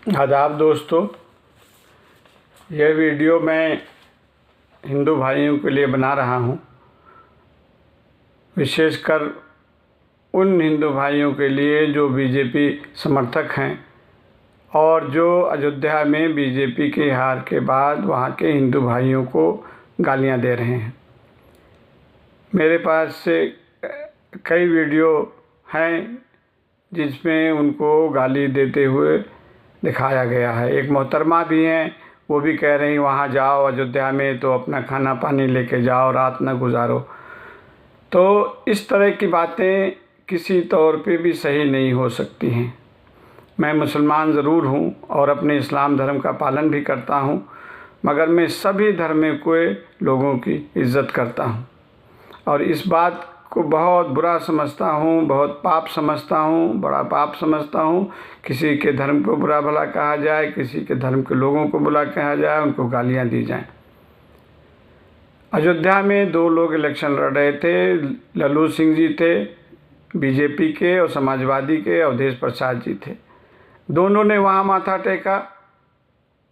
आदाब दोस्तों, यह वीडियो मैं हिंदू भाइयों के लिए बना रहा हूँ। विशेषकर उन हिंदू भाइयों के लिए जो बीजेपी समर्थक हैं और जो अयोध्या में बीजेपी के हार के बाद वहाँ के हिंदू भाइयों को गालियाँ दे रहे हैं। मेरे पास से कई वीडियो हैं जिसमें उनको गाली देते हुए दिखाया गया है। एक मोहतरमा भी हैं, वो भी कह रही वहाँ जाओ अयोध्या में तो अपना खाना पानी लेके जाओ, रात न गुजारो। तो इस तरह की बातें किसी तौर पे भी सही नहीं हो सकती हैं। मैं मुसलमान ज़रूर हूँ और अपने इस्लाम धर्म का पालन भी करता हूँ, मगर मैं सभी धर्म के लोगों की इज़्ज़त करता हूँ और इस बात को बहुत बुरा समझता हूँ, बहुत पाप समझता हूँ, बड़ा पाप समझता हूँ। किसी के धर्म को बुरा भला कहा जाए, किसी के धर्म के लोगों को बुरा कहा जाए, उनको गालियाँ दी जाएं। अयोध्या में दो लोग इलेक्शन लड़ रहे थे। लल्लू सिंह जी थे बीजेपी के और समाजवादी के, अवधेश प्रसाद जी थे। दोनों ने वहाँ माथा टेका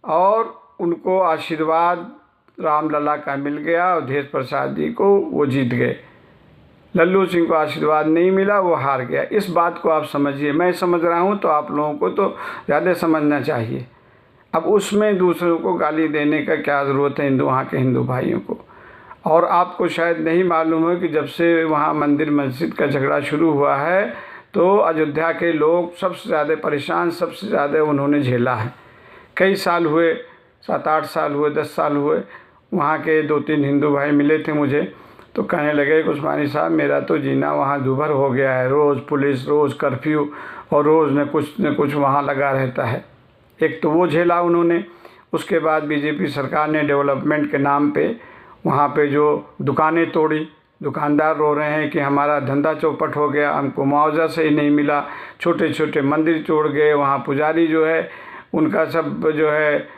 और उनको आशीर्वाद रामलला का मिल गया। अवधेश प्रसाद जी को वो जीत गए, लल्लू सिंह को आशीर्वाद नहीं मिला, वो हार गया। इस बात को आप समझिए। मैं समझ रहा हूँ तो आप लोगों को तो ज़्यादा समझना चाहिए। अब उसमें दूसरों को गाली देने का क्या ज़रूरत है वहाँ के हिंदू भाइयों को। और आपको शायद नहीं मालूम है कि जब से वहाँ मंदिर मस्जिद का झगड़ा शुरू हुआ है तो अयोध्या के लोग सबसे ज़्यादा परेशान, सबसे ज़्यादा उन्होंने झेला है। कई साल हुए, 7-8 साल हुए, 10 साल हुए। वहाँ के 2-3 हिंदू भाई मिले थे मुझे, तो कहने लगे कि उस्मानी साहब मेरा तो जीना वहाँ दूभर हो गया है। रोज़ पुलिस, रोज़ कर्फ्यू और रोज़ न कुछ वहाँ लगा रहता है। एक तो वो झेला उन्होंने। उसके बाद बीजेपी सरकार ने डेवलपमेंट के नाम पे वहाँ पे जो दुकानें तोड़ी, दुकानदार रो रहे हैं कि हमारा धंधा चौपट हो गया, हमको मुआवजा सही नहीं मिला। छोटे छोटे मंदिर तोड़ गए, वहाँ पुजारी जो है उनका सब जो है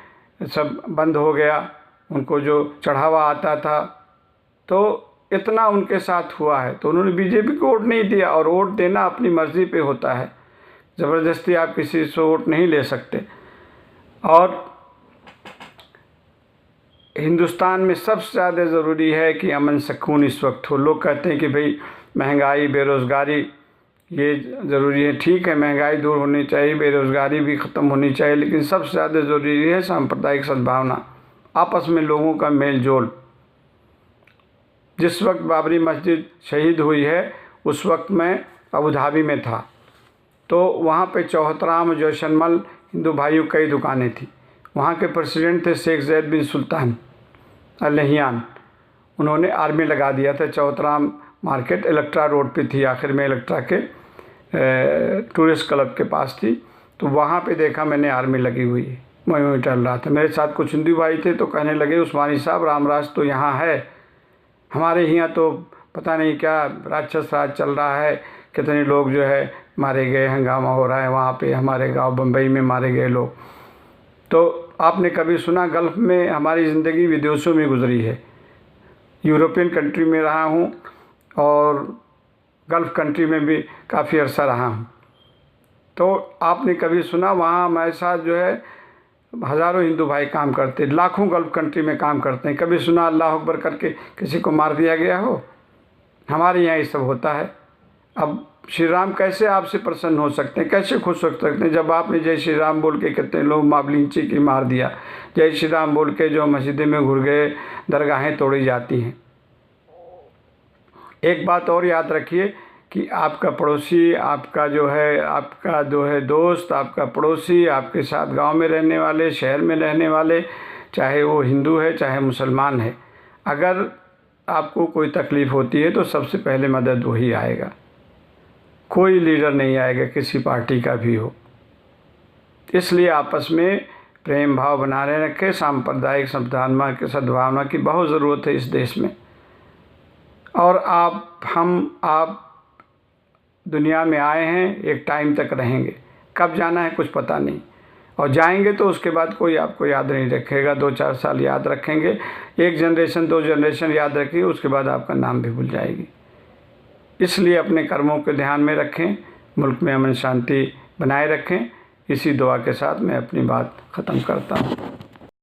सब बंद हो गया, उनको जो चढ़ावा आता था। तो इतना उनके साथ हुआ है तो उन्होंने बीजेपी को वोट नहीं दिया। और वोट देना अपनी मर्ज़ी पे होता है, ज़बरदस्ती आप किसी से वोट नहीं ले सकते। और हिंदुस्तान में सबसे ज़्यादा ज़रूरी है कि अमन सुकून इस वक्त हो। लोग कहते हैं कि भाई महंगाई, बेरोज़गारी ये ज़रूरी है। ठीक है, महंगाई दूर होनी चाहिए, बेरोज़गारी भी ख़त्म होनी चाहिए, लेकिन सबसे ज़्यादा ज़रूरी है सांप्रदायिक सद्भावना, आपस में लोगों का मेल जोल। जिस वक्त बाबरी मस्जिद शहीद हुई है उस वक्त मैं अबू धाबी में था, तो वहाँ पे चौहतराम और जैसलमल हिंदू भाइयों कई दुकानें थी। वहाँ के प्रेसिडेंट थे शेख ज़ैद बिन सुल्तान अल नहियान। उन्होंने आर्मी लगा दिया था। चौहतराम मार्केट इलेक्ट्रा रोड पे थी, आखिर में इलेक्ट्रा के टूरिस्ट क्लब के पास थी। तो वहाँ पे देखा मैंने आर्मी लगी हुई है। मैं वहीं टहल रहा था, मेरे साथ कुछ हिंदू भाई थे, तो कहने लगे उस्मानी साहब रामराज तो यहाँ है, हमारे यहाँ तो पता नहीं क्या राक्षस राज चल रहा है, कितने लोग जो है मारे गए, हंगामा हो रहा है वहाँ पे, हमारे गांव बम्बई में मारे गए लोग। तो आपने कभी सुना गल्फ़ में हमारी ज़िंदगी विदेशों में गुजरी है। यूरोपियन कंट्री में रहा हूँ और गल्फ़ कंट्री में भी काफ़ी अरसा रहा हूँ। तो आपने कभी सुना वहाँ हमारे साथ जो है हज़ारों हिंदू भाई काम करते, लाखों गल्फ़ कंट्री में काम करते हैं। कभी सुना अल्लाह अकबर करके किसी को मार दिया गया हो? हमारे यहाँ ये सब होता है। अब श्री राम कैसे आपसे प्रसन्न हो सकते हैं, कैसे खुश हो सकते हैं जब आपने जय श्री राम बोल के कितने लोग मावलिंची की मार दिया, जय श्री राम बोल के जो मस्जिदें में घुस गए, दरगाहें तोड़ी जाती हैं। एक बात और याद रखिए कि आपका पड़ोसी, आपका जो है दोस्त, आपका पड़ोसी, आपके साथ गांव में रहने वाले, शहर में रहने वाले, चाहे वो हिंदू है चाहे मुसलमान है, अगर आपको कोई तकलीफ़ होती है तो सबसे पहले मदद वही आएगा। कोई लीडर नहीं आएगा, किसी पार्टी का भी हो। इसलिए आपस में प्रेम भाव बनाए रखें। सांप्रदायिक सद्भावना की बहुत ज़रूरत है इस देश में। और आप दुनिया में आए हैं, एक टाइम तक रहेंगे, कब जाना है कुछ पता नहीं। और जाएंगे तो उसके बाद कोई आपको याद नहीं रखेगा। 2-4 साल याद रखेंगे, 1 जनरेशन 2 जनरेशन याद रखेंगे, उसके बाद आपका नाम भी भूल जाएगी। इसलिए अपने कर्मों को ध्यान में रखें, मुल्क में अमन शांति बनाए रखें। इसी दुआ के साथ मैं अपनी बात ख़त्म करता हूँ।